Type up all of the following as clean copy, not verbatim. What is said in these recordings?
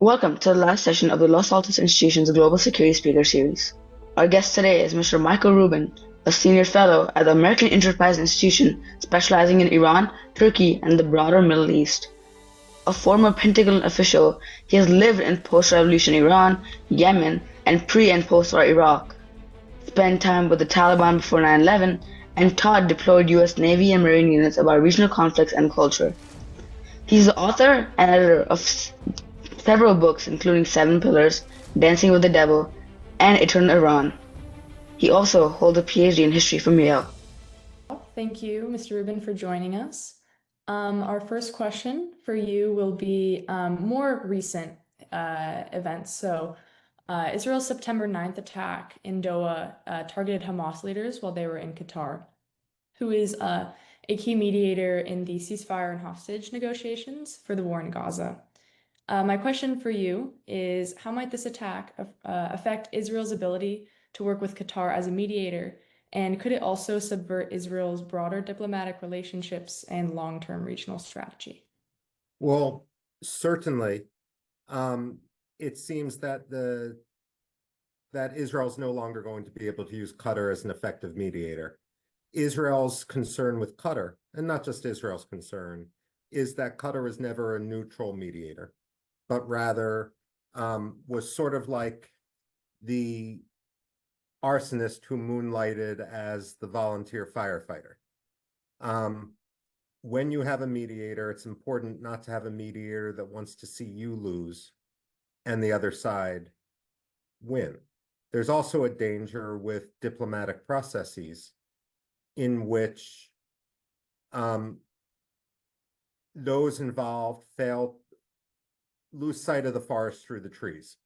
Welcome to the last session of the Los Altos Institution's Global Security Speaker Series. Our guest today is Mr. Michael Rubin, a senior fellow at the American Enterprise Institution specializing in Iran, Turkey, and the broader Middle East. A former Pentagon official, he has lived in post-revolution Iran, Yemen, and pre- and post-war Iraq, spent time with the Taliban before 9/11, and taught deployed U.S. Navy and Marine units about regional conflicts and culture. He's the author and editor of several books including Seven Pillars, Dancing with the Devil, and Eternal Iran. He also holds a PhD in history from Yale. Thank you, Mr. Rubin, for joining us. Our first question for you will be more recent events. Israel's September 9th attack in Doha targeted Hamas leaders while they were in Qatar, who is a key mediator in the ceasefire and hostage negotiations for the war in Gaza. My question for you is, how might this attack affect Israel's ability to work with Qatar as a mediator? And could it also subvert Israel's broader diplomatic relationships and long-term regional strategy? Well, certainly, it seems that Israel's no longer going to be able to use Qatar as an effective mediator. Israel's concern with Qatar, and not just Israel's concern, is that Qatar was never a neutral mediator, but rather was sort of like the arsonist who moonlighted as the volunteer firefighter. When you have a mediator, it's important not to have a mediator that wants to see you lose and the other side win. There's also a danger with diplomatic processes in which those involved lose sight of the forest through the trees.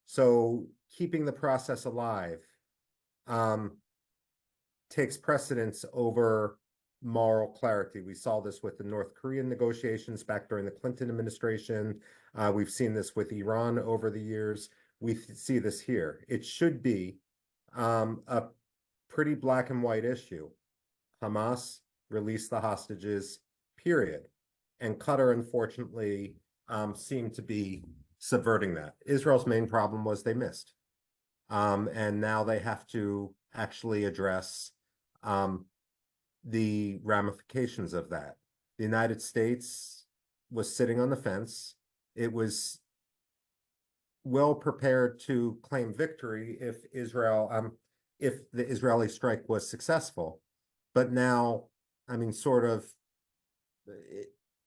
So keeping the process alive takes precedence over moral clarity. We saw this with the North Korean negotiations back during the Clinton administration. We've seen this with Iran over the years. We see this here. It should be a pretty black and white issue. Hamas released the hostages, period. And Qatar, unfortunately, seemed to be subverting that. Israel's main problem was they missed. And now they have to actually address the ramifications of that. The United States was sitting on the fence. It was well prepared to claim victory if the Israeli strike was successful. But now,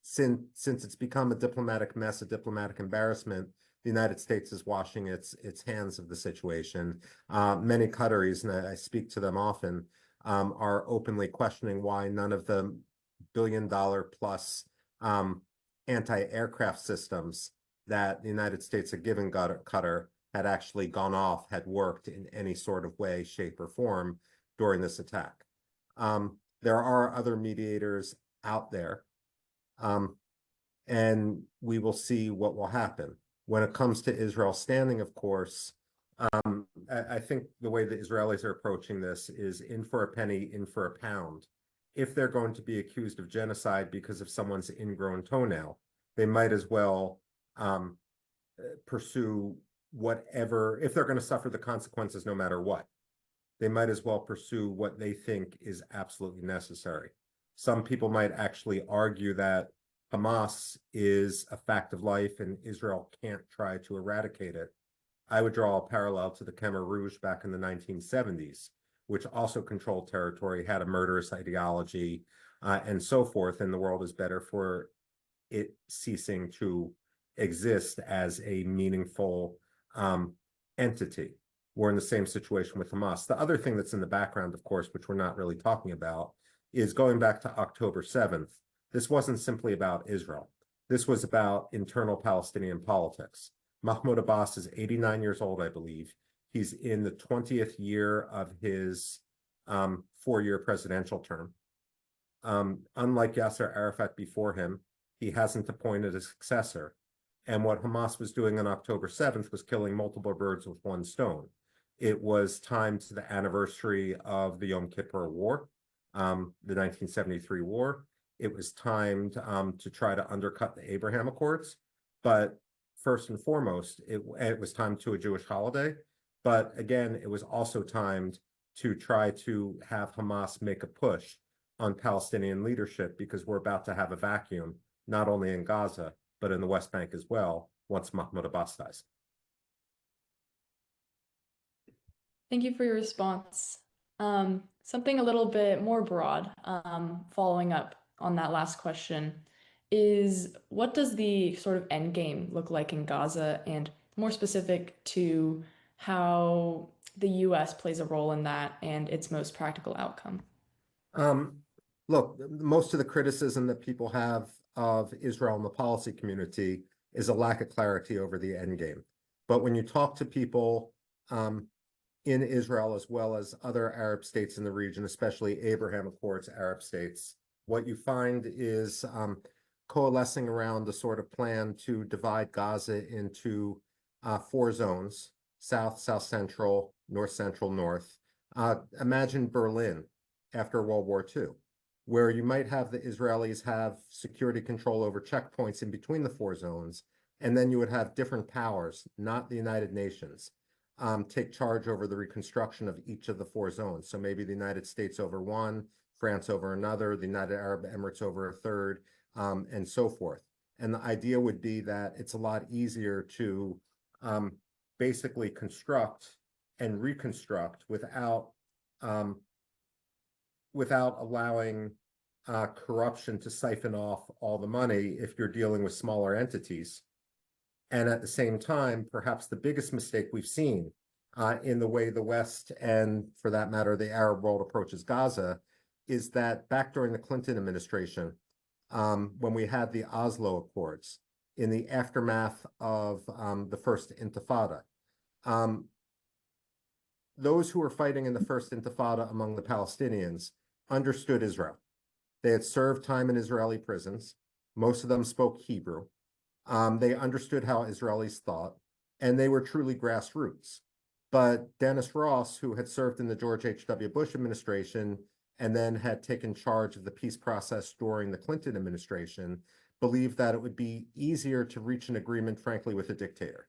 since it's become a diplomatic mess, a diplomatic embarrassment, the United States is washing its hands of the situation. Many Qataris, and I speak to them often, are openly questioning why none of the billion-dollar-plus anti-aircraft systems that the United States had given Qatar had actually gone off, had worked in any sort of way, shape, or form during this attack. There are other mediators out there, and we will see what will happen. When it comes to Israel's standing, of course, I think the way the Israelis are approaching this is in for a penny, in for a pound. If they're going to be accused of genocide because of someone's ingrown toenail, they might as well pursue whatever, if they're going to suffer the consequences no matter what, they might as well pursue what they think is absolutely necessary. Some people might actually argue that Hamas is a fact of life and Israel can't try to eradicate it. I would draw a parallel to the Khmer Rouge back in the 1970s, which also controlled territory, had a murderous ideology, and so forth, and the world is better for it ceasing to exist as a meaningful entity. We're in the same situation with Hamas. The other thing that's in the background, of course, which we're not really talking about, is going back to October 7th. This wasn't simply about Israel. This was about internal Palestinian politics. Mahmoud Abbas is 89 years old, I believe. He's in the 20th year of his 4-year presidential term. Unlike Yasser Arafat before him, he hasn't appointed a successor. And what Hamas was doing on October 7th was killing multiple birds with one stone. It was timed to the anniversary of the Yom Kippur War, the 1973 war. It was timed to try to undercut the Abraham Accords. But first and foremost, it was timed to a Jewish holiday, but again, it was also timed to try to have Hamas make a push on Palestinian leadership because we're about to have a vacuum, not only in Gaza, but in the West Bank as well, once Mahmoud Abbas dies. Thank you for your response. Something a little bit more broad, following up on that last question, is what does the sort of end game look like in Gaza, and more specific to how the US plays a role in that and its most practical outcome? Look, most of the criticism that people have of Israel and the policy community is a lack of clarity over the end game. But when you talk to people in Israel as well as other Arab states in the region, especially Abraham Accords Arab states, what you find is coalescing around the sort of plan to divide Gaza into 4 zones: south, south central, north central, north. Imagine Berlin after World War II, where you might have the Israelis have security control over checkpoints in between the 4 zones, and then you would have different powers, not the United Nations, take charge over the reconstruction of each of the 4 zones. So maybe the United States over one, France over another, the United Arab Emirates over a third, and so forth. And the idea would be that it's a lot easier to basically construct and reconstruct without allowing corruption to siphon off all the money if you're dealing with smaller entities. And at the same time, perhaps the biggest mistake we've seen in the way the West, and for that matter, the Arab world approaches Gaza, is that back during the Clinton administration, when we had the Oslo Accords, in the aftermath of the First Intifada, those who were fighting in the First Intifada among the Palestinians understood Israel. They had served time in Israeli prisons. Most of them spoke Hebrew. They understood how Israelis thought, and they were truly grassroots. But Dennis Ross, who had served in the George H.W. Bush administration and then had taken charge of the peace process during the Clinton administration, believed that it would be easier to reach an agreement, frankly, with a dictator.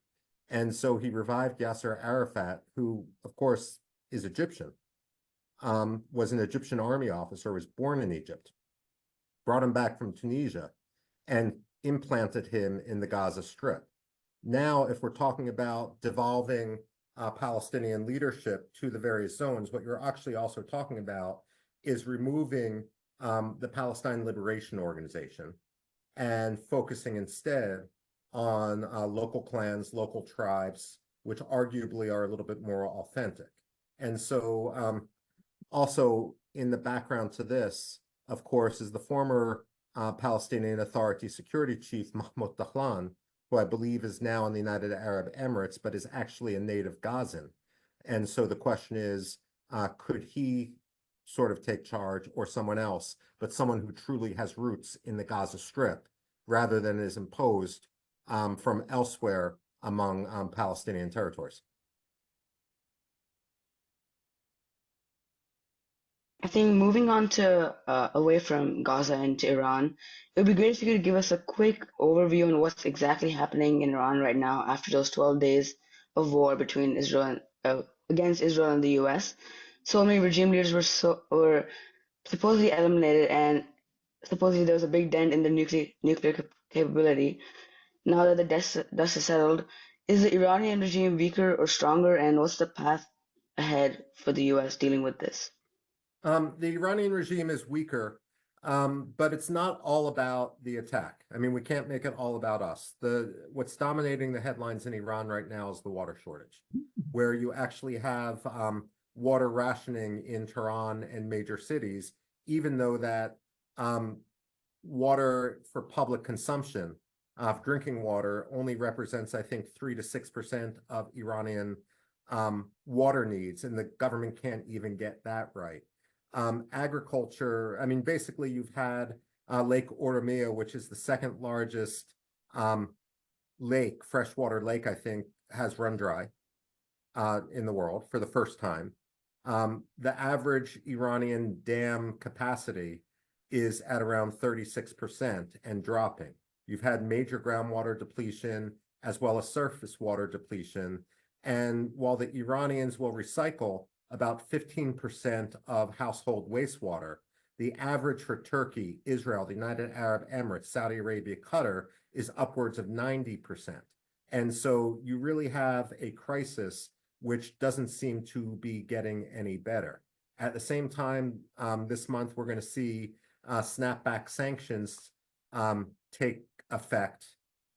And so he revived Yasser Arafat, who, of course, is Egyptian, was an Egyptian army officer, was born in Egypt, brought him back from Tunisia, and implanted him in the Gaza Strip. Now, if we're talking about devolving Palestinian leadership to the various zones, what you're actually also talking about is removing the Palestine Liberation Organization and focusing instead on local clans, local tribes, which arguably are a little bit more authentic. And so also in the background to this, of course, is the former Palestinian Authority security chief, Mahmoud Dahlan, who I believe is now in the United Arab Emirates, but is actually a native Gazan. And so the question is, could he sort of take charge, or someone else, but someone who truly has roots in the Gaza Strip, rather than is imposed from elsewhere among Palestinian territories? I think moving on to away from Gaza and to Iran, it would be great if you could give us a quick overview on what's exactly happening in Iran right now after those 12 days of war between Israel against Israel and the U.S. So many regime leaders were supposedly eliminated, and supposedly there was a big dent in the nuclear capability. Now that the dust is settled, is the Iranian regime weaker or stronger, and what's the path ahead for the U.S. dealing with this? The Iranian regime is weaker, but it's not all about the attack. I mean, we can't make it all about us. What's dominating the headlines in Iran right now is the water shortage, where you actually have water rationing in Tehran and major cities, even though that water for public consumption, drinking water, only represents, I think, 3 to 6% of Iranian water needs, and the government can't even get that right. Agriculture, I mean, basically you've had Lake Oromia, which is the second largest freshwater lake, I think, has run dry in the world for the first time. The average Iranian dam capacity is at around 36% and dropping. You've had major groundwater depletion as well as surface water depletion. And while the Iranians will recycle about 15% of household wastewater, the average for Turkey, Israel, the United Arab Emirates, Saudi Arabia, Qatar is upwards of 90%. And so you really have a crisis which doesn't seem to be getting any better. At the same time, this month, we're going to see snapback sanctions take effect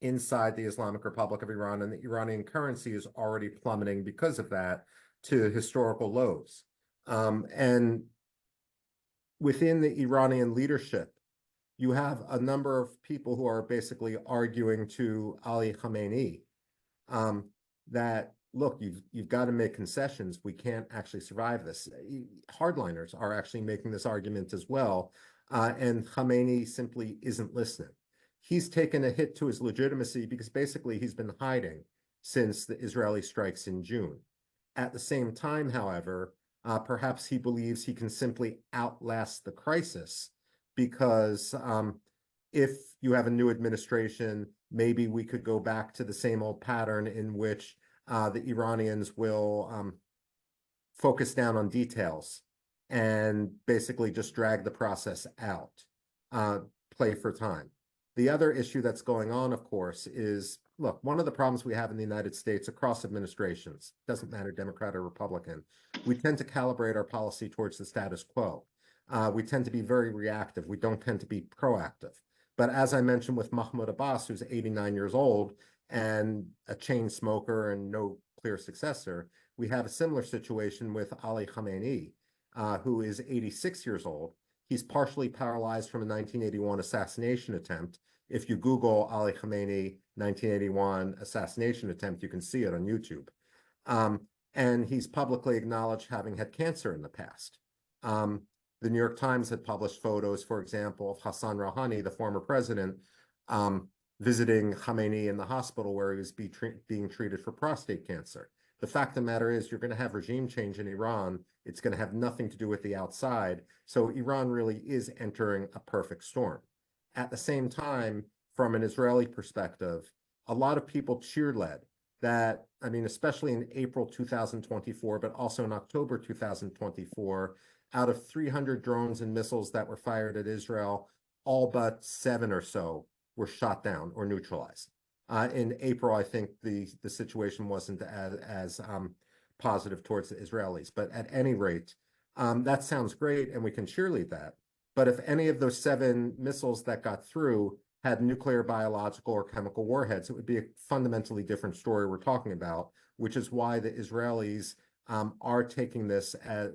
inside the Islamic Republic of Iran, and the Iranian currency is already plummeting because of that to historical lows. And within the Iranian leadership, you have a number of people who are basically arguing to Ali Khamenei that, look, you've got to make concessions. We can't actually survive this. Hardliners are actually making this argument as well, and Khamenei simply isn't listening. He's taken a hit to his legitimacy because basically he's been hiding since the Israeli strikes in June. At the same time, however, perhaps he believes he can simply outlast the crisis because if you have a new administration, maybe we could go back to the same old pattern in which the Iranians will focus down on details and basically just drag the process out, play for time. The other issue that's going on, of course, is, look, one of the problems we have in the United States across administrations, doesn't matter Democrat or Republican, we tend to calibrate our policy towards the status quo. We tend to be very reactive. We don't tend to be proactive. But as I mentioned with Mahmoud Abbas, who's 89 years old and a chain smoker and no clear successor, we have a similar situation with Ali Khamenei, who is 86 years old. He's partially paralyzed from a 1981 assassination attempt. If you Google Ali Khamenei 1981 assassination attempt, you can see it on YouTube. And he's publicly acknowledged having had cancer in the past. The New York Times had published photos, for example, of Hassan Rouhani, the former president, visiting Khamenei in the hospital where he was being treated for prostate cancer. The fact of the matter is you're going to have regime change in Iran. It's going to have nothing to do with the outside. So Iran really is entering a perfect storm. At the same time, from an Israeli perspective, a lot of people cheerled that, I mean, especially in April 2024, but also in October 2024, out of 300 drones and missiles that were fired at Israel, all but 7 or so were shot down or neutralized. In April, I think the situation wasn't as positive towards the Israelis. But at any rate, that sounds great, and we can cheerlead that. But if any of those 7 missiles that got through had nuclear, biological, or chemical warheads, it would be a fundamentally different story we're talking about, which is why the Israelis are taking this as,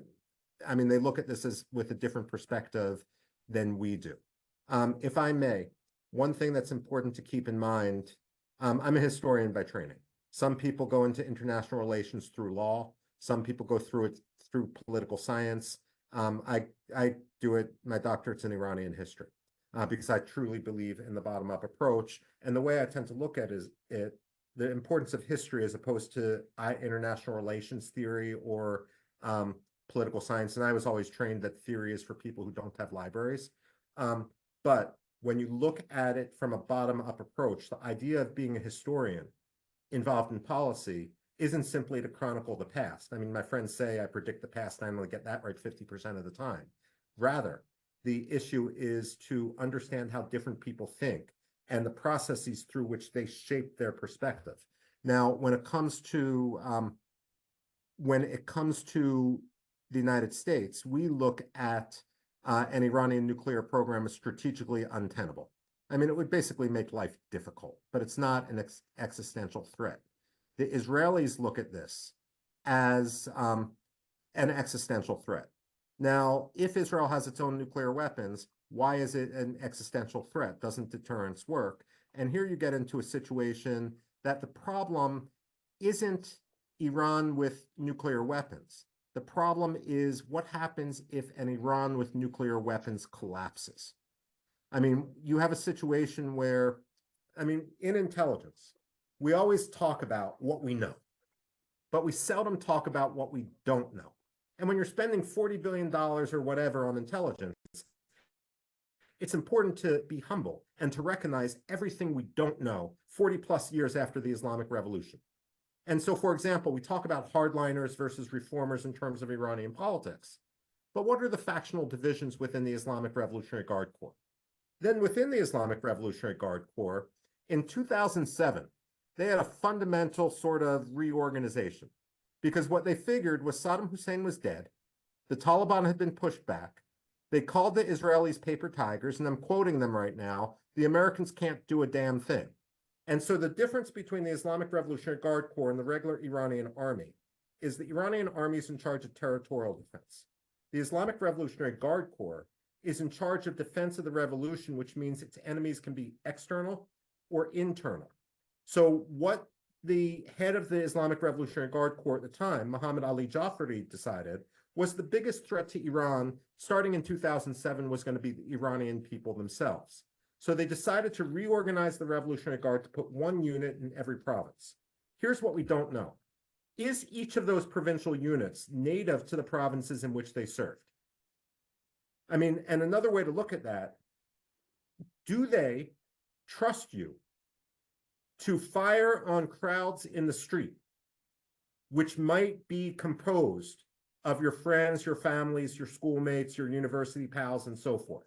I mean, they look at this as with a different perspective than we do. If I may, one thing that's important to keep in mind, I'm a historian by training. Some people go into international relations through law. Some people go through it through political science. I do it, my doctorate's in Iranian history, because I truly believe in the bottom-up approach. And the way I tend to look at the importance of history as opposed to international relations theory or political science. And I was always trained that theory is for people who don't have libraries. But when you look at it from a bottom-up approach, the idea of being a historian involved in policy isn't simply to chronicle the past. I mean, my friends say I predict the past, and I only get that right 50% of the time. Rather, the issue is to understand how different people think and the processes through which they shape their perspective. Now, when it comes to the United States, we look at an Iranian nuclear program as strategically untenable. I mean, it would basically make life difficult, but it's not an existential threat. The Israelis look at this as an existential threat. Now, if Israel has its own nuclear weapons, why is it an existential threat? Doesn't deterrence work? And here you get into a situation that the problem isn't Iran with nuclear weapons. The problem is what happens if an Iran with nuclear weapons collapses. I mean, you have a situation where, I mean, in intelligence, we always talk about what we know, but we seldom talk about what we don't know. And when you're spending $40 billion or whatever on intelligence, it's important to be humble and to recognize everything we don't know 40 plus years after the Islamic Revolution. And so, for example, we talk about hardliners versus reformers in terms of Iranian politics. But what are the factional divisions within the Islamic Revolutionary Guard Corps? Then within the Islamic Revolutionary Guard Corps, in 2007, they had a fundamental sort of reorganization because what they figured was Saddam Hussein was dead. The Taliban had been pushed back. They called the Israelis paper tigers, and I'm quoting them right now, the Americans can't do a damn thing. And so the difference between the Islamic Revolutionary Guard Corps and the regular Iranian army is the Iranian army is in charge of territorial defense. The Islamic Revolutionary Guard Corps is in charge of defense of the revolution, which means its enemies can be external or internal. So what the head of the Islamic Revolutionary Guard Corps at the time, Muhammad Ali Jafari, decided was the biggest threat to Iran starting in 2007 was going to be the Iranian people themselves. So they decided to reorganize the Revolutionary Guard to put one unit in every province. Here's what we don't know. Is each of those provincial units native to the provinces in which they served? I mean, and another way to look at that, do they trust you to fire on crowds in the street, which might be composed of your friends, your families, your schoolmates, your university pals, and so forth?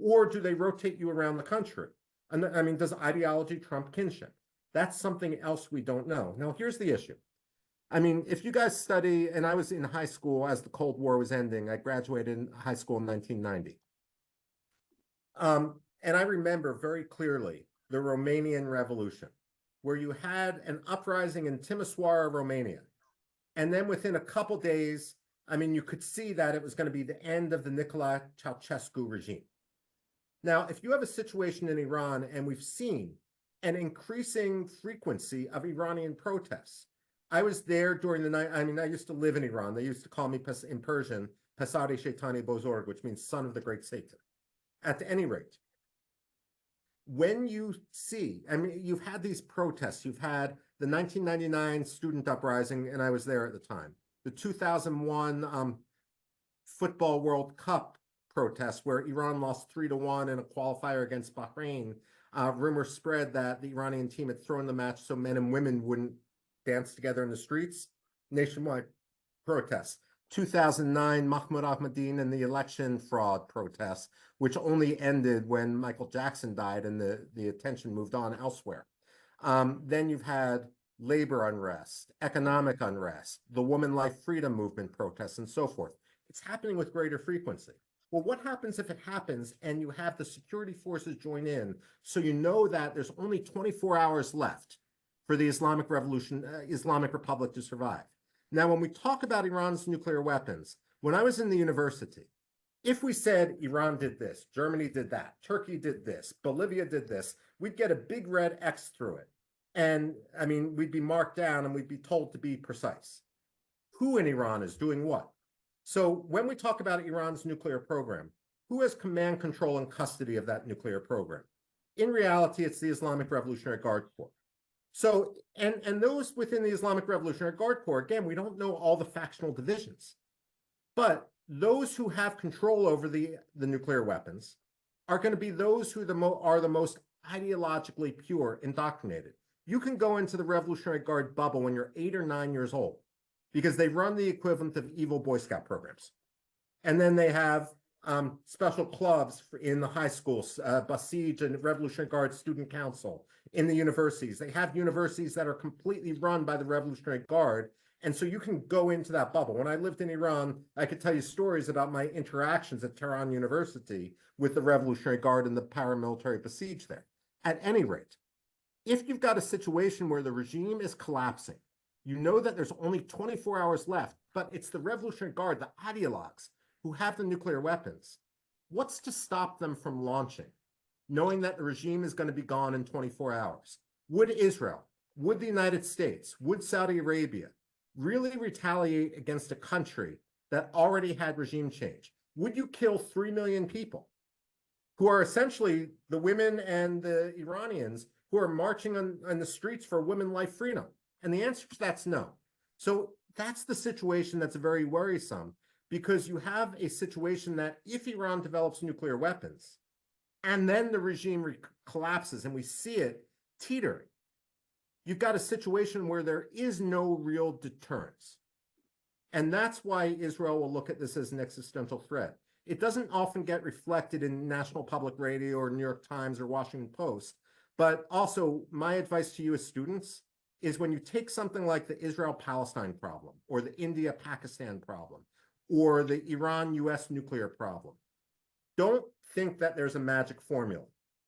Or do they rotate you around the country? And I mean, does ideology trump kinship? That's something else we don't know. Now, here's the issue. I mean, if you guys study, and I was in high school as the Cold War was ending, I graduated in high school in 1990. And I remember very clearly the Romanian Revolution, where you had an uprising in Timisoara, Romania. And then within a couple days, I mean, you could see that it was going to be the end of the Nicolae Ceausescu regime. Now, if you have a situation in Iran, and we've seen an increasing frequency of Iranian protests. I was there during the night. I mean, I used to live in Iran. They used to call me in Persian, Pasari Shaitani Bozorg, which means son of the great Satan. At any rate, when you see, I mean, you've had these protests. You've had the 1999 student uprising, and I was there at the time. The 2001 Football World Cup protests, where Iran lost 3-1 in a qualifier against Bahrain. Rumors spread that the Iranian team had thrown the match so men and women wouldn't dance together in the streets. Nationwide protests. 2009 Mahmoud Ahmadine and the election fraud protests, which only ended when Michael Jackson died and the attention moved on elsewhere. Then you've had labor unrest, economic unrest, the woman life freedom movement protests, and so forth. It's happening with greater frequency. Well, what happens if it happens and you have the security forces join in, so you know that there's only 24 hours left for the Islamic Revolution, Islamic Republic to survive? Now, when we talk about Iran's nuclear weapons, when I was in the university, if we said Iran did this, Germany did that, Turkey did this, Bolivia did this, we'd get a big red X through it. And I mean, we'd be marked down and we'd be told to be precise. Who in Iran is doing what? So when we talk about Iran's nuclear program, who has command, control, and custody of that nuclear program? In reality, it's the Islamic Revolutionary Guard Corps. So, and those within the Islamic Revolutionary Guard Corps, again, we don't know all the factional divisions, but those who have control over the nuclear weapons are going to be those who are the most ideologically pure, indoctrinated. You can go into the Revolutionary Guard bubble when you're 8 or 9 years old, because they run the equivalent of evil Boy Scout programs. And then they have special clubs in the high schools, Basij and Revolutionary Guard Student Council. In the universities, they have universities that are completely run by the Revolutionary Guard. And so you can go into that bubble. When I lived in Iran, I could tell you stories about my interactions at Tehran University with the Revolutionary Guard and the paramilitary Basij there. At any rate, if you've got a situation where the regime is collapsing, you know that there's only 24 hours left, but it's the Revolutionary Guard, the ideologues, who have the nuclear weapons. What's to stop them from launching, knowing that the regime is going to be gone in 24 hours? Would Israel, would the United States, would Saudi Arabia really retaliate against a country that already had regime change? Would you kill 3 million people who are essentially the women and the Iranians who are marching on the streets for women life freedom? And the answer to that's no. So that's the situation that's very worrisome, because you have a situation that if Iran develops nuclear weapons, and then the regime collapses and we see it teetering. You've got a situation where there is no real deterrence. And that's why Israel will look at this as an existential threat. It doesn't often get reflected in National Public Radio or New York Times or Washington Post. But also, my advice to you as students is when you take something like the Israel-Palestine problem or the India-Pakistan problem or the Iran-US nuclear problem, don't think that there's a magic formula.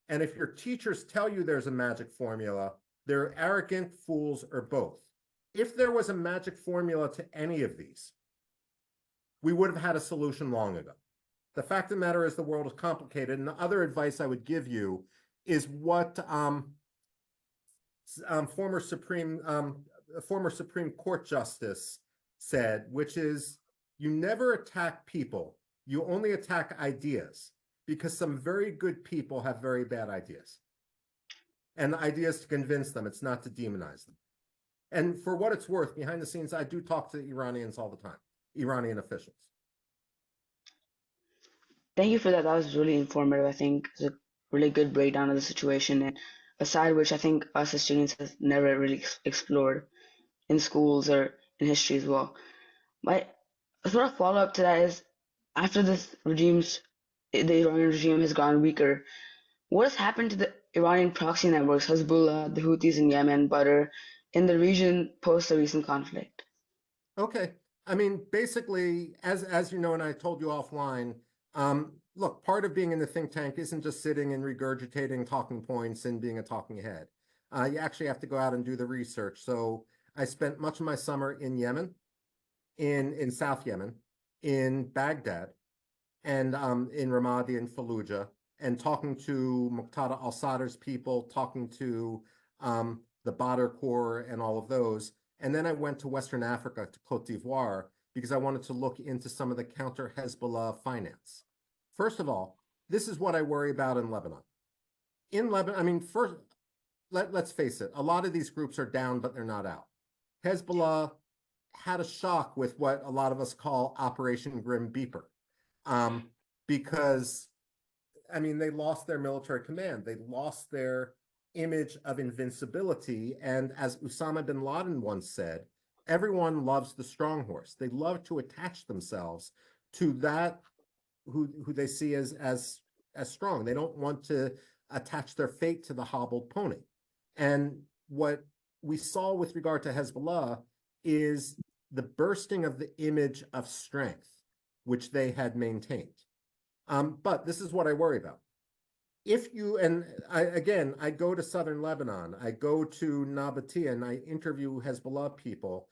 And if your teachers tell you there's a magic formula, they're arrogant, fools, or both. If there was a magic formula to any of these, we would have had a solution long ago. The fact of the matter is the world is complicated. And the other advice I would give you is what former Supreme Court Justice said, which is you never attack people. You only attack ideas, because some very good people have very bad ideas. And the idea is to convince them. It's not to demonize them. And for what it's worth, behind the scenes, I do talk to Iranians all the time, Iranian officials. Thank you for that. That was really informative. I think it's a really good breakdown of the situation, and a side which I think us as students have never really explored in schools or in history as well. My sort of follow up to that is, after the Iranian regime has gone weaker, what has happened to the Iranian proxy networks, Hezbollah, the Houthis in Yemen, Badr, in the region post the recent conflict? Okay. I mean, basically, as you know, and I told you offline, look, part of being in the think tank isn't just sitting and regurgitating talking points and being a talking head. You actually have to go out and do the research. So I spent much of my summer in Yemen, in South Yemen, in Baghdad, and in Ramadi and Fallujah, and talking to Muqtada al-Sadr's people, talking to the Badr Corps and all of those. And then I went to Western Africa, to Cote d'Ivoire, because I wanted to look into some of the counter-Hezbollah finance. First of all, this is what I worry about in Lebanon. In Lebanon, I mean, first, let's face it, a lot of these groups are down, but they're not out. Hezbollah had a shock with what a lot of us call Operation Grim Beeper, because, I mean, they lost their military command. They lost their image of invincibility. And as Osama bin Laden once said, everyone loves the strong horse. They love to attach themselves to that who they see as strong. They don't want to attach their fate to the hobbled pony. And what we saw with regard to Hezbollah is the bursting of the image of strength, which they had maintained. But this is what I worry about. If you, and I go to southern Lebanon, I go to Nabatea and I interview Hezbollah people.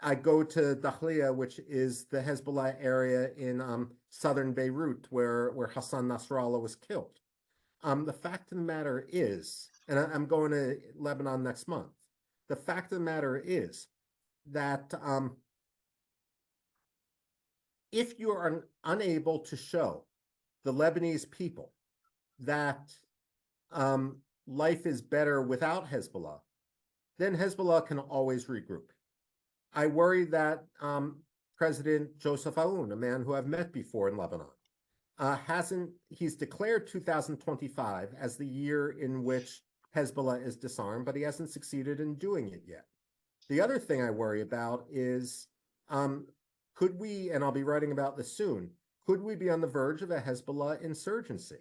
I go to Dakhliya, which is the Hezbollah area in southern Beirut, where Hassan Nasrallah was killed. The fact of the matter is, and I'm going to Lebanon next month, the fact of the matter is that if you are unable to show the Lebanese people that life is better without Hezbollah, then Hezbollah can always regroup. I worry that President Joseph Aoun, a man who I've met before in Lebanon, he's declared 2025 as the year in which Hezbollah is disarmed, but he hasn't succeeded in doing it yet. The other thing I worry about is, could we, and I'll be writing about this soon, could we be on the verge of a Hezbollah insurgency?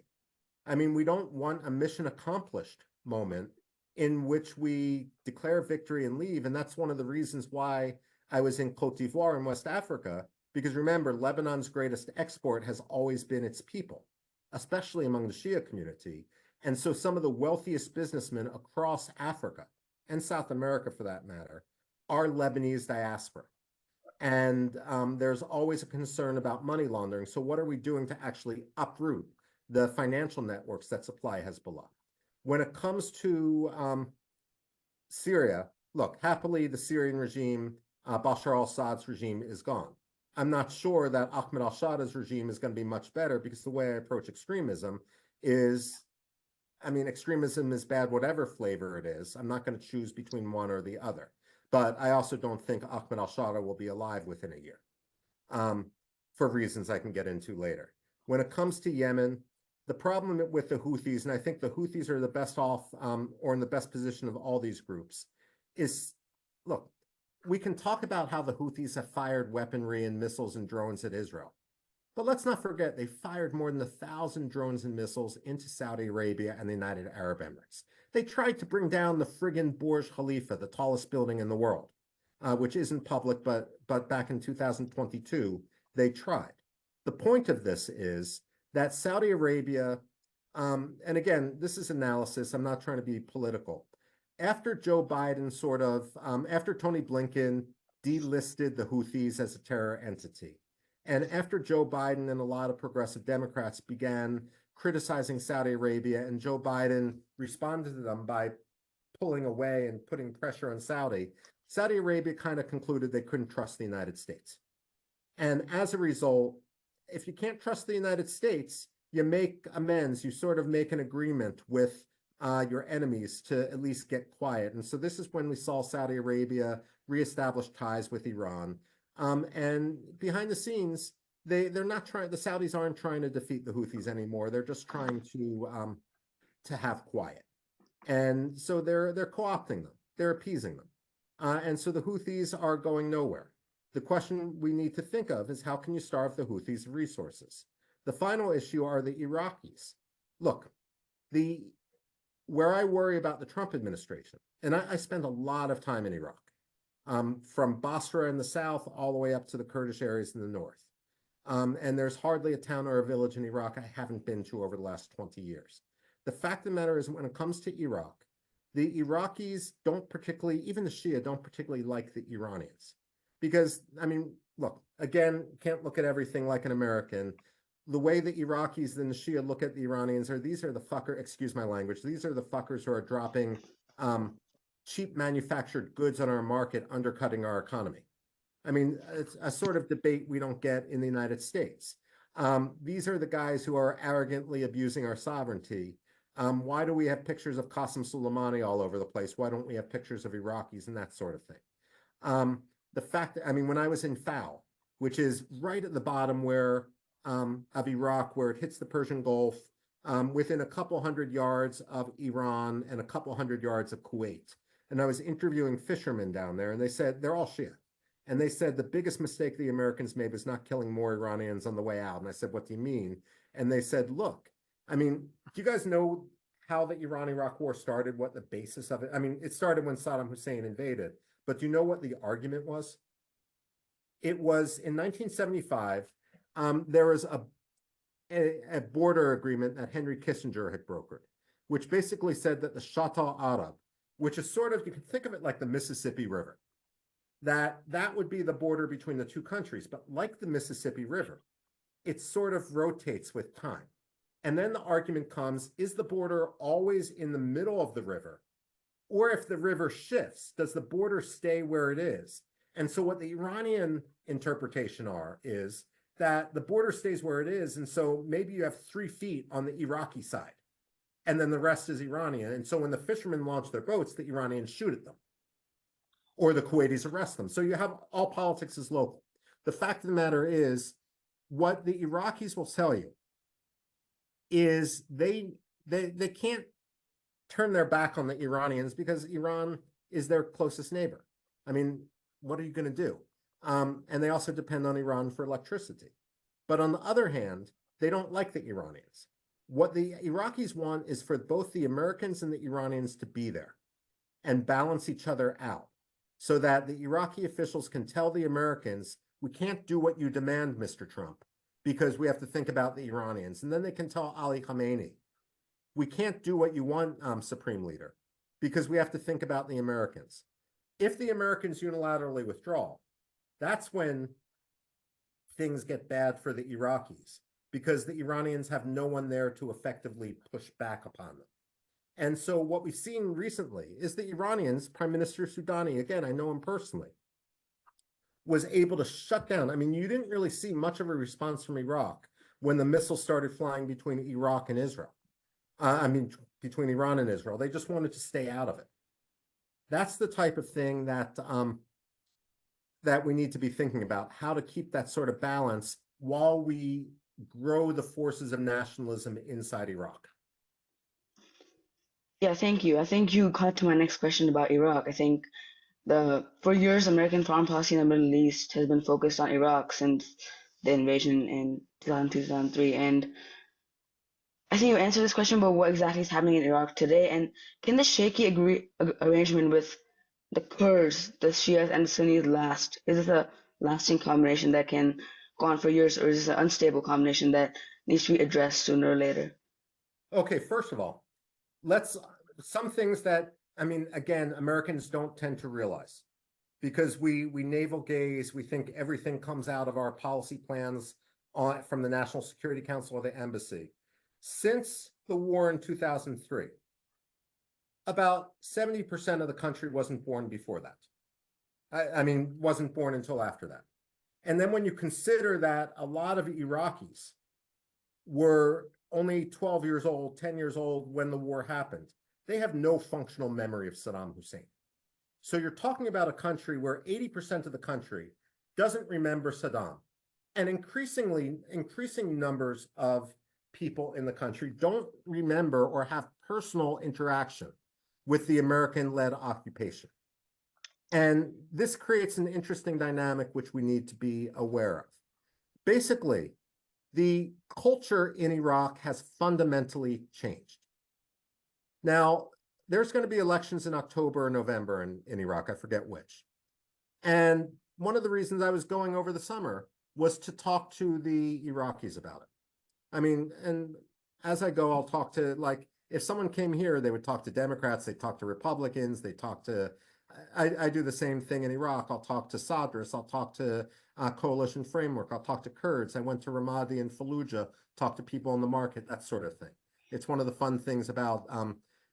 I mean, we don't want a mission accomplished moment in which we declare victory and leave. And that's one of the reasons why I was in Cote d'Ivoire in West Africa, because remember, Lebanon's greatest export has always been its people, especially among the Shia community. And so some of the wealthiest businessmen across Africa and South America, for that matter, are Lebanese diaspora. And there's always a concern about money laundering. So what are we doing to actually uproot the financial networks that supply Hezbollah? When it comes to Syria, look, happily, the Syrian regime, Bashar al-Assad's regime, is gone. I'm not sure that Ahmed al-Shada's regime is going to be much better, because the way I approach extremism is, I mean, extremism is bad, whatever flavor it is. I'm not going to choose between one or the other. But I also don't think Ahmed al-Shada will be alive within a year, for reasons I can get into later. When it comes to Yemen, the problem with the Houthis, and I think the Houthis are the best off or in the best position of all these groups, is, look, we can talk about how the Houthis have fired weaponry and missiles and drones at Israel. But let's not forget, they fired more than 1,000 drones and missiles into Saudi Arabia and the United Arab Emirates. They tried to bring down the friggin' Burj Khalifa, the tallest building in the world, which isn't public, but back in 2022, they tried. The point of this is that Saudi Arabia, and again, this is analysis, I'm not trying to be political. After Joe Biden after Tony Blinken delisted the Houthis as a terror entity, and after Joe Biden and a lot of progressive Democrats began criticizing Saudi Arabia, and Joe Biden responded to them by pulling away and putting pressure on Saudi Arabia kind of concluded they couldn't trust the United States. And as a result, if you can't trust the United States, you make amends, you sort of make an agreement with your enemies to at least get quiet. And so this is when we saw Saudi Arabia reestablish ties with Iran. And behind the scenes, the Saudis aren't trying to defeat the Houthis anymore. They're just trying to have quiet. And so they're co-opting them. They're appeasing them. And so the Houthis are going nowhere. The question we need to think of is how can you starve the Houthis of resources? The final issue are the Iraqis. Look, where I worry about the Trump administration, and I spend a lot of time in Iraq, from Basra in the south all the way up to the Kurdish areas in the north. And there's hardly a town or a village in Iraq I haven't been to over the last 20 years. The fact of the matter is when it comes to Iraq, the Iraqis don't particularly, even the Shia don't particularly like the Iranians. Because, I mean, look, again, can't look at everything like an American. The way the Iraqis and the Shia look at the Iranians these are the excuse my language, these are the fuckers who are dropping cheap manufactured goods on our market, undercutting our economy. I mean, it's a sort of debate we don't get in the United States. These are the guys who are arrogantly abusing our sovereignty. Why do we have pictures of Qasem Soleimani all over the place? Why don't we have pictures of Iraqis and that sort of thing? The fact that, I mean, when I was in Fao, which is right at the bottom of Iraq, where it hits the Persian Gulf, within a couple hundred yards of Iran and a couple hundred yards of Kuwait. And I was interviewing fishermen down there, and they said, they're all Shia. And they said the biggest mistake the Americans made was not killing more Iranians on the way out. And I said, what do you mean? And they said, look, I mean, do you guys know how the Iran-Iraq war started, what the basis of it? I mean, it started when Saddam Hussein invaded. But do you know what the argument was? It was in 1975, there was a border agreement that Henry Kissinger had brokered, which basically said that the Shatt al-Arab, which is sort of, you can think of it like the Mississippi River, that would be the border between the two countries. But like the Mississippi River, it sort of rotates with time. And then the argument comes, is the border always in the middle of the river? Or if the river shifts, does the border stay where it is? And so what the Iranian interpretation is that the border stays where it is. And so maybe you have 3 feet on the Iraqi side, and then the rest is Iranian. And so when the fishermen launch their boats, the Iranians shoot at them, or the Kuwaitis arrest them. So you have all politics is local. The fact of the matter is, what the Iraqis will tell you is they can't turn their back on the Iranians because Iran is their closest neighbor. I mean, what are you going to do? And they also depend on Iran for electricity. But on the other hand, they don't like the Iranians. What the Iraqis want is for both the Americans and the Iranians to be there and balance each other out so that the Iraqi officials can tell the Americans, we can't do what you demand, Mr. Trump, because we have to think about the Iranians. And then they can tell Ali Khamenei, we can't do what you want, Supreme Leader, because we have to think about the Americans. If the Americans unilaterally withdraw, that's when things get bad for the Iraqis, because the Iranians have no one there to effectively push back upon them. And so what we've seen recently is the Iranians, Prime Minister Soudani, again, I know him personally, was able to shut down. I mean, you didn't really see much of a response from Iraq when the missiles started flying between Iraq and Israel. Between Iran and Israel. They just wanted to stay out of it. That's the type of thing that that we need to be thinking about, how to keep that sort of balance while we grow the forces of nationalism inside Iraq? Yeah, thank you. I think you got to my next question about Iraq. I think for years, American foreign policy in the Middle East has been focused on Iraq since the invasion in 2002, 2003. And I think you answered this question about what exactly is happening in Iraq today. And can the shaky arrangement with the Kurds, the Shias, and the Sunnis last? Is this a lasting combination that can go on for years, or is this an unstable combination that needs to be addressed sooner or later? Okay, first of all, let's some things that, I mean, again, Americans don't tend to realize because we navel gaze, we think everything comes out of our policy plans from the National Security Council or the embassy. Since the war in 2003, about 70% of the country wasn't born before that. I mean, wasn't born until after that. And then when you consider that a lot of Iraqis were only 12 years old, 10 years old when the war happened, they have no functional memory of Saddam Hussein. So you're talking about a country where 80% of the country doesn't remember Saddam. And increasing numbers of people in the country don't remember or have personal interaction with the American-led occupation. And this creates an interesting dynamic which we need to be aware of. Basically, the culture in Iraq has fundamentally changed. Now, there's going to be elections in October or November in Iraq, I forget which. And one of the reasons I was going over the summer was to talk to the Iraqis about it. I mean, and as I go, I'll talk to, like, if someone came here, they would talk to Democrats, they talk to Republicans, they talk to, I do the same thing in Iraq. I'll talk to Sadrs, I'll talk to Coalition Framework, I'll talk to Kurds. I went to Ramadi and Fallujah, talk to people in the market, that sort of thing. It's one of the fun things about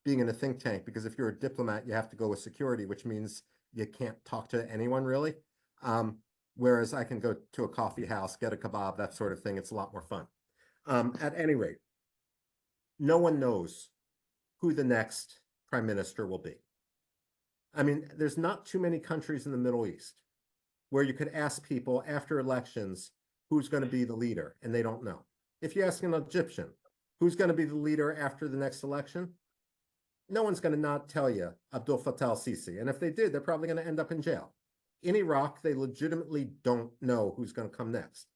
being in a think tank, because if you're a diplomat, you have to go with security, which means you can't talk to anyone really. Whereas I can go to a coffee house, get a kebab, that sort of thing. It's a lot more fun. At any rate, no one knows who the next prime minister will be. I mean, there's not too many countries in the Middle East where you could ask people after elections who's going to be the leader, and they don't know. If you ask an Egyptian, who's going to be the leader after the next election? No one's going to not tell you Abdel Fattah al-Sisi. And if they did, they're probably going to end up in jail. In Iraq, they legitimately don't know who's going to come next.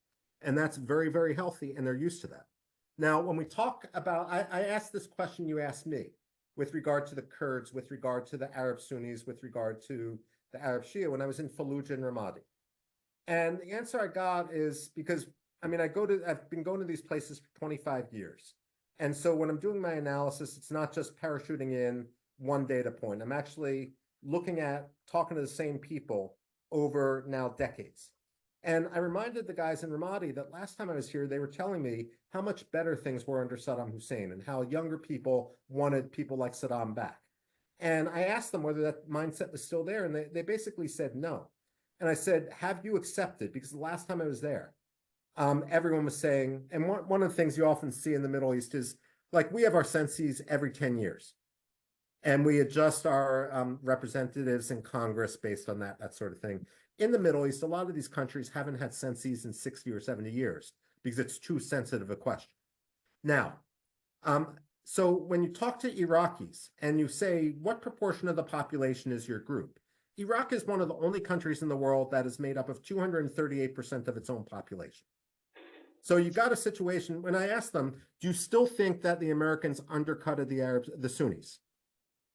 And that's very, very healthy, and they're used to that. Now, when we talk about, I asked this question you asked me with regard to the Kurds, with regard to the Arab Sunnis, with regard to the Arab Shia when I was in Fallujah and Ramadi. And the answer I got is because, I mean, I've been going to these places for 25 years. And so when I'm doing my analysis, it's not just parachuting in one data point. I'm actually looking at talking to the same people over now decades. And I reminded the guys in Ramadi that last time I was here, they were telling me how much better things were under Saddam Hussein and how younger people wanted people like Saddam back. And I asked them whether that mindset was still there, and they basically said no. And I said, have you accepted? Because the last time I was there, everyone was saying, and one of the things you often see in the Middle East is, like, we have our censuses every 10 years. And we adjust our representatives in Congress based on that sort of thing. In the Middle East, a lot of these countries haven't had censuses in 60 or 70 years because it's too sensitive a question. Now, so when you talk to Iraqis and you say, what proportion of the population is your group? Iraq is one of the only countries in the world that is made up of 238% of its own population. So you got a situation, when I asked them, do you still think that the Americans undercutted the Arabs, the Sunnis,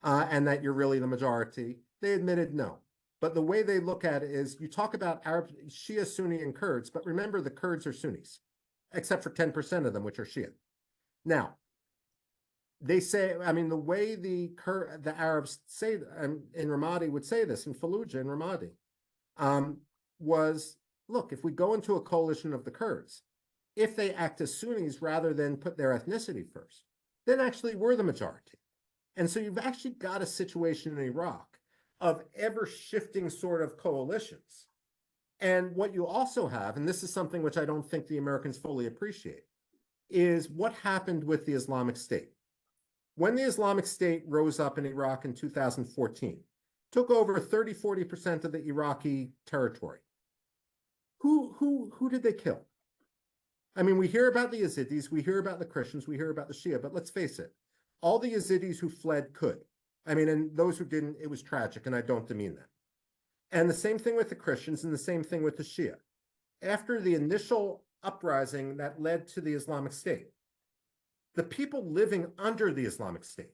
and that you're really the majority? They admitted no. But the way they look at it is, you talk about Arab, Shia, Sunni, and Kurds, but remember the Kurds are Sunnis, except for 10% of them, which are Shia. Now, they say, I mean, the way the Arabs say, in Ramadi would say this, in Fallujah and Ramadi, was, look, if we go into a coalition of the Kurds, if they act as Sunnis rather than put their ethnicity first, then actually we're the majority. And so you've actually got a situation in Iraq of ever-shifting sort of coalitions. And what you also have, and this is something which I don't think the Americans fully appreciate, is what happened with the Islamic State. When the Islamic State rose up in Iraq in 2014, took over 30–40% of the Iraqi territory. Who did they kill? I mean, we hear about the Yazidis, we hear about the Christians, we hear about the Shia, but let's face it, all the Yazidis who fled could. I mean, and those who didn't, it was tragic, and I don't demean that. And the same thing with the Christians and the same thing with the Shia. After the initial uprising that led to the Islamic State, the people living under the Islamic State,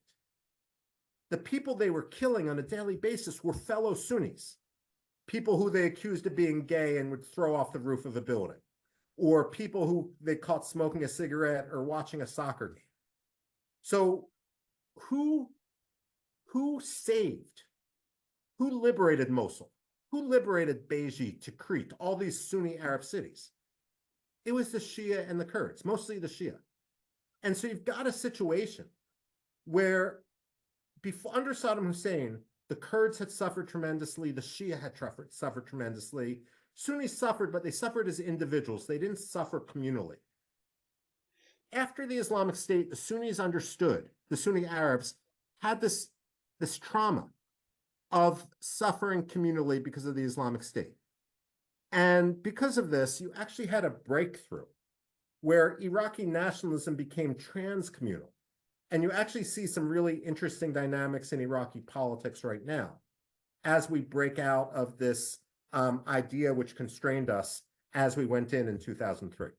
the people they were killing on a daily basis were fellow Sunnis, people who they accused of being gay and would throw off the roof of a building, or people who they caught smoking a cigarette or watching a soccer game. So who saved, who liberated Mosul, who liberated Beji, Tikrit, all these Sunni Arab cities? It was the Shia and the Kurds, mostly the Shia. And so you've got a situation where before, under Saddam Hussein, the Kurds had suffered tremendously, the Shia had suffered tremendously. Sunnis suffered, but they suffered as individuals. They didn't suffer communally. After the Islamic State, the Sunnis understood, the Sunni Arabs had this trauma of suffering communally because of the Islamic State. And because of this, you actually had a breakthrough where Iraqi nationalism became transcommunal. And you actually see some really interesting dynamics in Iraqi politics right now as we break out of this idea which constrained us as we went in 2003.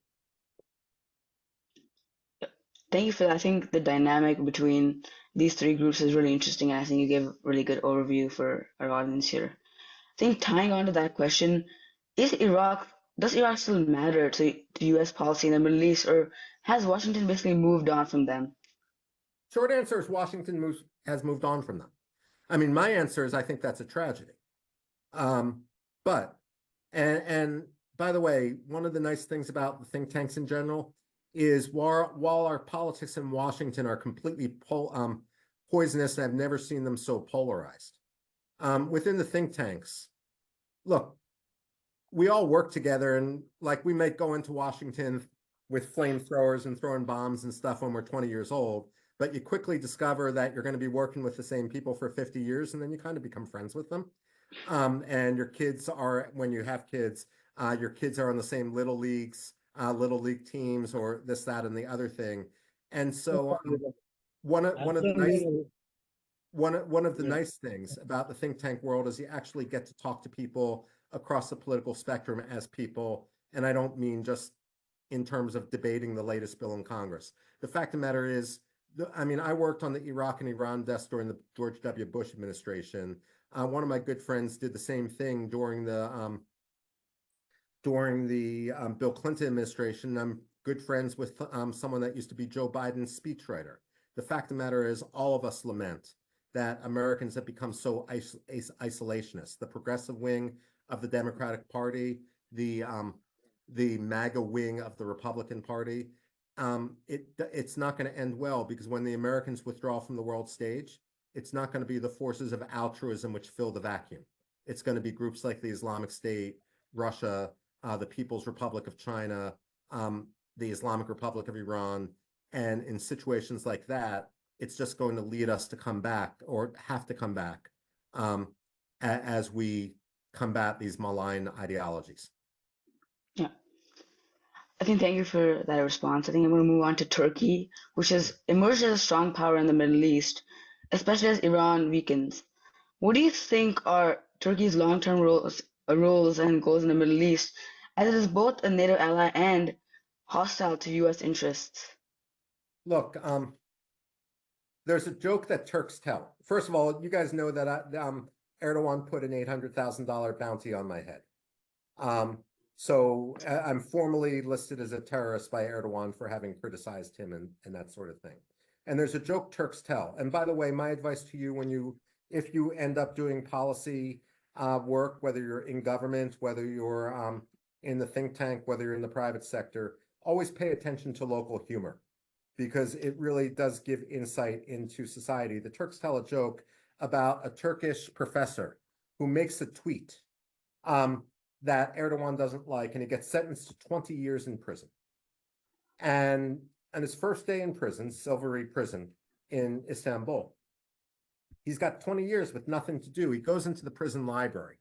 Thank you for that. I think the dynamic between these three groups is really interesting, and I think you gave a really good overview for our audience here. I think tying on to that question, does Iraq still matter to U.S. policy in the Middle East, or has Washington basically moved on from them? Short answer is Washington has moved on from them. I mean, my answer is I think that's a tragedy. But by the way, one of the nice things about the think tanks in general is while our politics in Washington are completely poisonous, and I've never seen them so polarized. Within the think tanks, look, we all work together, and like we might go into Washington with flamethrowers and throwing bombs and stuff when we're 20 years old, but you quickly discover that you're going to be working with the same people for 50 years, and then you kind of become friends with them. And your kids are, when you have kids, your kids are on the same little leagues, little league teams, or this, that, and the other thing. And so one of the nice things about the think tank world is you actually get to talk to people across the political spectrum as people. And I don't mean just in terms of debating the latest bill in Congress. The fact of the matter is, I mean, I worked on the Iraq and Iran desk during the George W. Bush administration. One of my good friends did the same thing during the Bill Clinton administration. I'm good friends with someone that used to be Joe Biden's speechwriter. The fact of the matter is, all of us lament that Americans have become so isolationist. The progressive wing of the Democratic Party, the MAGA wing of the Republican Party, it's not going to end well, because when the Americans withdraw from the world stage, it's not going to be the forces of altruism which fill the vacuum. It's going to be groups like the Islamic State, Russia, the People's Republic of China, the Islamic Republic of Iran. And in situations like that, it's just going to lead us to come back, or have to come back, as we combat these malign ideologies. Yeah. I think thank you for that response. I think I'm going to move on to Turkey, which has emerged as a strong power in the Middle East, especially as Iran weakens. What do you think are Turkey's long-term roles and goals in the Middle East, as it is both a NATO ally and hostile to U.S. interests? Look, there's a joke that Turks tell. First of all, you guys know that Erdogan put an $800,000 bounty on my head. So I'm formally listed as a terrorist by Erdogan for having criticized him and that sort of thing. And there's a joke Turks tell. And by the way, my advice to you, if you end up doing policy work, whether you're in government, whether you're in the think tank, whether you're in the private sector, always pay attention to local humor, because it really does give insight into society. The Turks tell a joke about a Turkish professor who makes a tweet that Erdogan doesn't like, and he gets sentenced to 20 years in prison. And on his first day in prison, Silivri prison in Istanbul, he's got 20 years with nothing to do. He goes into the prison library,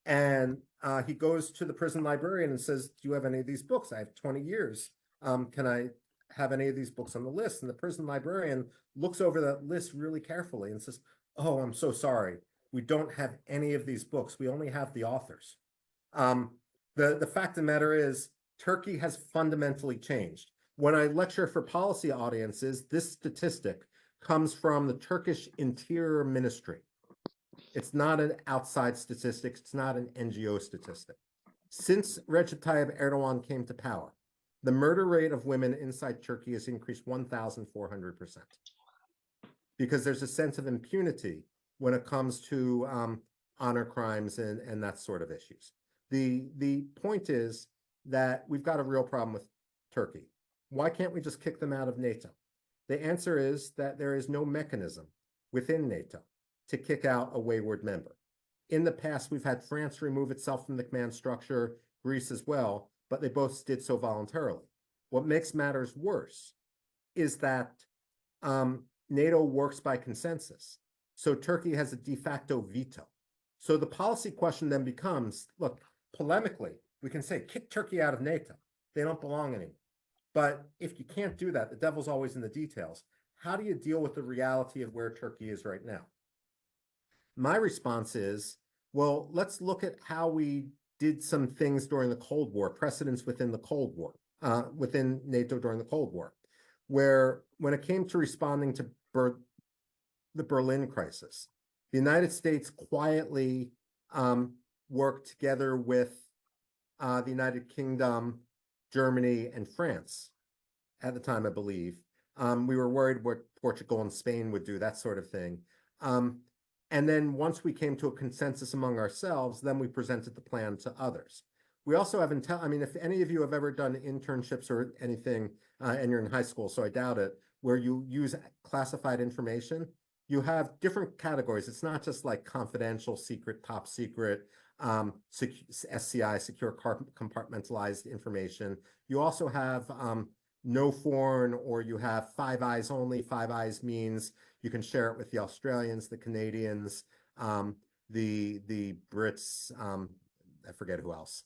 and he goes to the prison librarian and says, "Do you have any of these books? I have 20 years can I have any of these books on the list? And the prison librarian looks over that list really carefully and says, oh, I'm so sorry. We don't have any of these books. We only have the authors. The fact of the matter is, Turkey has fundamentally changed. When I lecture for policy audiences, this statistic comes from the Turkish Interior Ministry. It's not an outside statistic. It's not an NGO statistic. Since Recep Tayyip Erdogan came to power, the murder rate of women inside Turkey has increased 1,400%. Because there's a sense of impunity when it comes to honor crimes and that sort of issues. The point is that we've got a real problem with Turkey. Why can't we just kick them out of NATO? The answer is that there is no mechanism within NATO to kick out a wayward member. In the past, we've had France remove itself from the command structure, Greece as well, but they both did so voluntarily. What makes matters worse is that NATO works by consensus. So Turkey has a de facto veto. So the policy question then becomes, look, polemically, we can say, kick Turkey out of NATO. They don't belong anymore. But if you can't do that, the devil's always in the details. How do you deal with the reality of where Turkey is right now? My response is, well, let's look at how we did some things during the Cold War, precedents within the Cold War, within NATO during the Cold War, where when it came to responding to the Berlin crisis, the United States quietly worked together with the United Kingdom, Germany, and France at the time, I believe. We were worried what Portugal and Spain would do, that sort of thing. And then once we came to a consensus among ourselves, then we presented the plan to others. We also have I mean, if any of you have ever done internships or anything, and you're in high school, so I doubt it, where you use classified information, you have different categories. It's not just like confidential, secret, top secret, SCI, secure compartmentalized information. You also have no foreign, or you have Five Eyes only. Five Eyes means you can share it with the Australians, the Canadians, the Brits, I forget who else.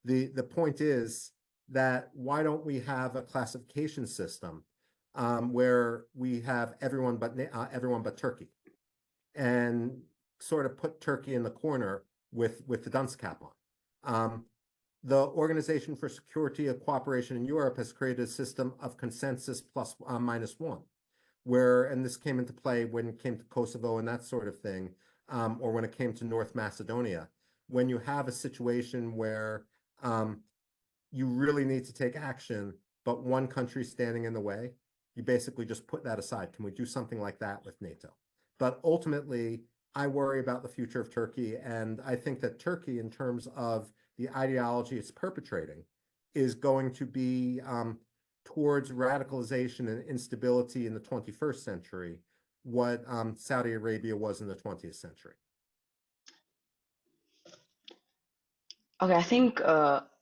The point is that why don't we have a classification system where we have everyone but Turkey, and sort of put Turkey in the corner with the dunce cap on. The Organization for Security and Cooperation in Europe has created a system of consensus plus minus one, where, and this came into play when it came to Kosovo and that sort of thing, or when it came to North Macedonia, when you have a situation where you really need to take action, but one country standing in the way, you basically just put that aside. Can we do something like that with NATO? But ultimately, I worry about the future of Turkey, and I think that Turkey, in terms of the ideology it's perpetrating, is going to be towards radicalization and instability in the 21st century, what Saudi Arabia was in the 20th century. Okay, I think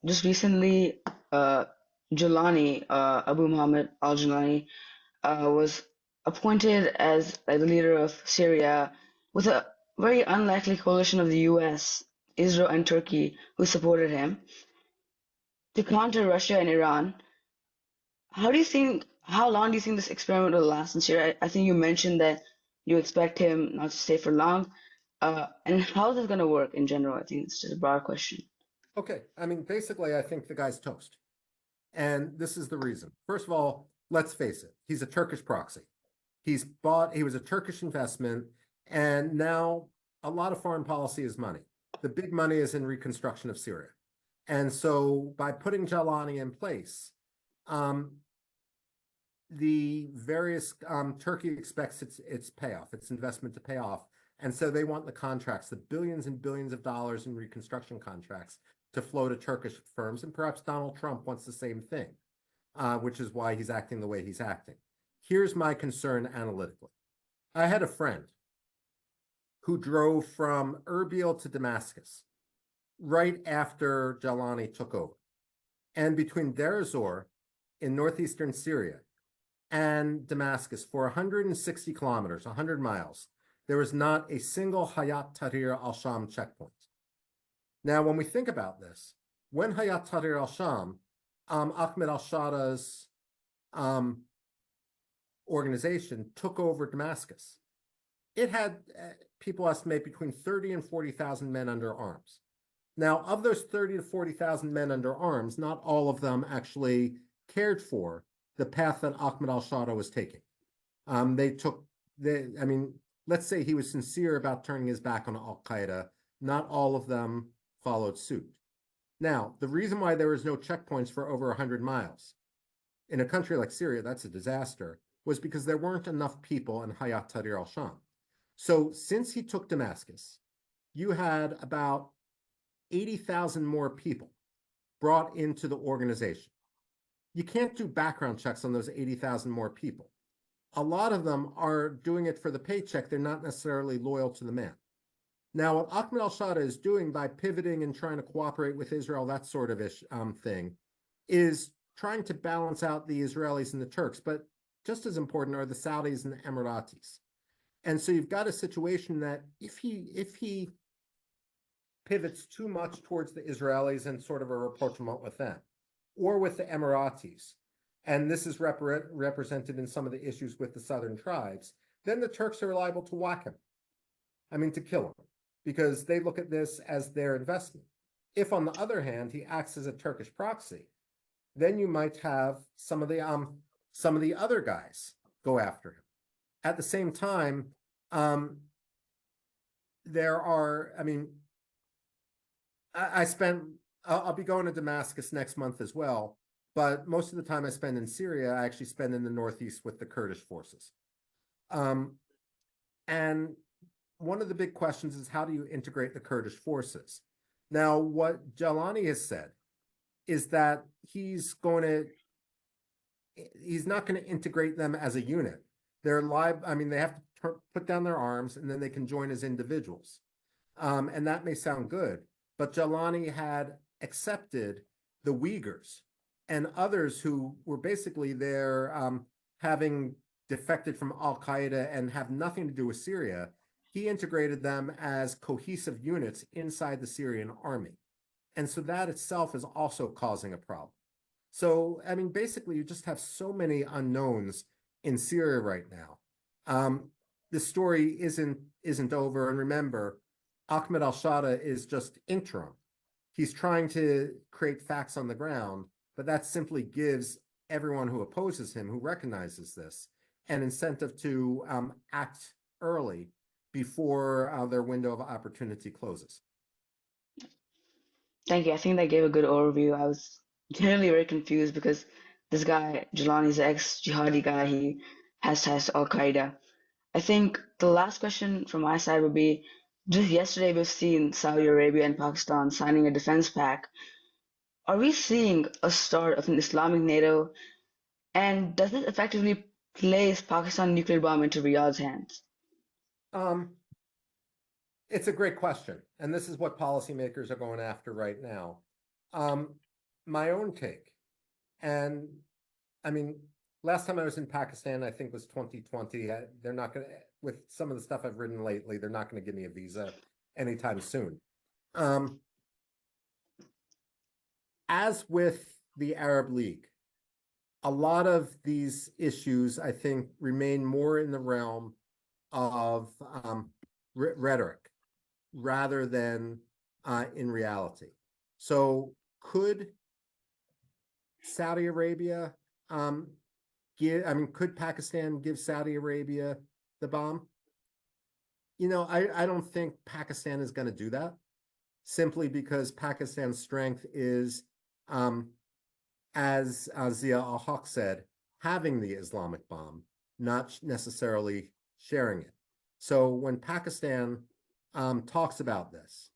just recently, Jilani, Abu Muhammad al-Jilani, was appointed as the leader of Syria with a very unlikely coalition of the US, Israel, and Turkey who supported him to counter Russia and Iran. How long do you think this experiment will last in Syria? I think you mentioned that you expect him not to stay for long. And how is this going to work in general? I think it's just a broad question. Okay, I mean, basically, I think the guy's toast. And this is the reason. First of all, let's face it, he's a Turkish proxy. He was a Turkish investment, and now a lot of foreign policy is money. The big money is in reconstruction of Syria. And so by putting Jalani in place, the various, Turkey expects its payoff, its investment to pay off. And so they want the contracts, the billions and billions of dollars in reconstruction contracts, to flow to Turkish firms. And perhaps Donald Trump wants the same thing, which is why he's acting the way he's acting. Here's my concern analytically. I had a friend who drove from Erbil to Damascus right after Jalani took over. And between Deir ez-Zor in northeastern Syria and Damascus, for 160 kilometers, 100 miles, there was not a single Hayat Tahrir al-Sham checkpoint. Now, when we think about this, when Hayat Tahrir al-Sham Ahmed al-Shada's organization took over Damascus. It had, people estimate, between 30 and 40,000 men under arms. Now, of those 30 to 40,000 men under arms, not all of them actually cared for the path that Ahmed al-Shada was taking. I mean, let's say he was sincere about turning his back on al-Qaeda. Not all of them followed suit. Now, the reason why there was no checkpoints for over 100 miles in a country like Syria, that's a disaster, was because there weren't enough people in Hayat Tahrir al-Sham. So since he took Damascus, you had about 80,000 more people brought into the organization. You can't do background checks on those 80,000 more people. A lot of them are doing it for the paycheck. They're not necessarily loyal to the man. Now, what Ahmed al-Shada is doing by pivoting and trying to cooperate with Israel, that sort of thing, is trying to balance out the Israelis and the Turks. But just as important are the Saudis and the Emiratis. And so you've got a situation that if he pivots too much towards the Israelis and sort of a rapprochement with them, or with the Emiratis, and this is represented in some of the issues with the southern tribes, then the Turks are liable to whack him. I mean, to kill him, because they look at this as their investment. If, on the other hand, he acts as a Turkish proxy, then you might have some of the other guys go after him. At the same time, there are, I mean, I'll be going to Damascus next month as well, but most of the time I spend in Syria, I actually spend in the northeast with the Kurdish forces. And one of the big questions is, how do you integrate the Kurdish forces? Now, what Jalani has said is that he's not going to integrate them as a unit. They're live. I mean, they have to put down their arms and then they can join as individuals. And that may sound good, but Jalani had accepted the Uyghurs and others who were basically there having defected from al-Qaeda and have nothing to do with Syria. He integrated them as cohesive units inside the Syrian army. And so that itself is also causing a problem. So, I mean, basically, you just have so many unknowns in Syria right now. The story isn't over. And remember, Ahmed al-Shada is just interim. He's trying to create facts on the ground, but that simply gives everyone who opposes him, who recognizes this, an incentive to act early before their window of opportunity closes. Thank you. I think that gave a good overview. I was generally very confused because this guy, Jelani's an ex-jihadi guy. He has ties to Al-Qaeda. I think the last question from my side would be, just yesterday we've seen Saudi Arabia and Pakistan signing a defense pact. Are we seeing a start of an Islamic NATO? And does it effectively place Pakistan nuclear bomb into Riyadh's hands? It's a great question. And this is what policymakers are going after right now. My own take, and I mean, last time I was in Pakistan, I think was 2020. They're not going to, with some of the stuff I've written lately, they're not going to give me a visa anytime soon. As with the Arab League, a lot of these issues, I think, remain more in the realm of rhetoric rather than in reality. So could Saudi Arabia could Pakistan give Saudi Arabia the bomb? You know, I don't think Pakistan is going to do that, simply because Pakistan's strength is, as Zia al-Haq said, having the Islamic bomb, not necessarily sharing it. So when Pakistan talks about this,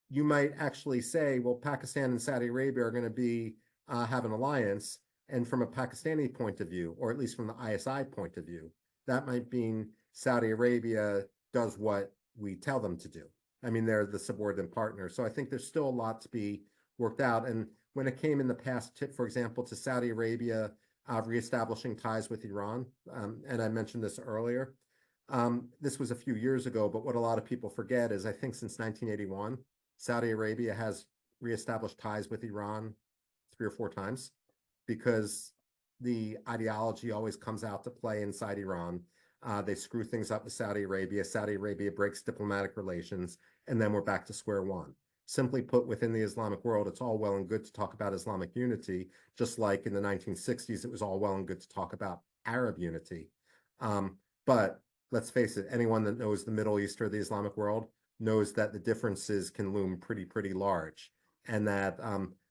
you might actually say, well, Pakistan and Saudi Arabia are going to have an alliance. And from a Pakistani point of view, or at least from the ISI point of view, that might mean Saudi Arabia does what we tell them to do. I mean, they're the subordinate partner. So I think there's still a lot to be worked out. And when it came in the past, for example, to Saudi Arabia reestablishing ties with Iran, and I mentioned this earlier, this was a few years ago, but what a lot of people forget is I think since 1981, Saudi Arabia has reestablished ties with Iran 3 or 4 times. because the ideology always comes out to play inside Iran. They screw things up with Saudi Arabia. Saudi Arabia breaks diplomatic relations, and then we're back to square one. Simply put, within the Islamic world, it's all well and good to talk about Islamic unity, just like in the 1960s, it was all well and good to talk about Arab unity. But let's face it, anyone that knows the Middle East or the Islamic world knows that the differences can loom pretty large, and that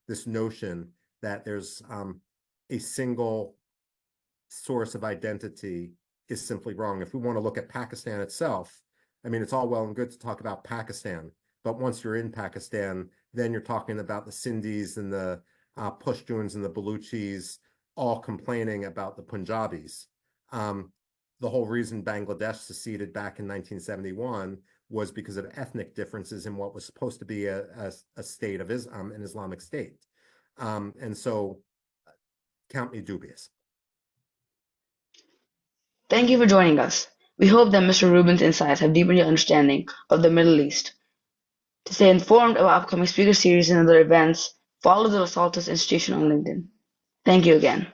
this notion that there's a single source of identity is simply wrong. If we want to look at Pakistan itself, I mean, it's all well and good to talk about Pakistan, but once you're in Pakistan, then you're talking about the Sindhis and the Pashtuns and the Baluchis all complaining about the Punjabis. The whole reason Bangladesh seceded back in 1971 was because of ethnic differences in what was supposed to be a state of Islam, an Islamic state. And so count me dubious. Thank you for joining us. We hope that Mr. Rubin's insights have deepened your understanding of the Middle East. To stay informed about upcoming speaker series and other events, follow the Los Altos Institution on LinkedIn. Thank you again.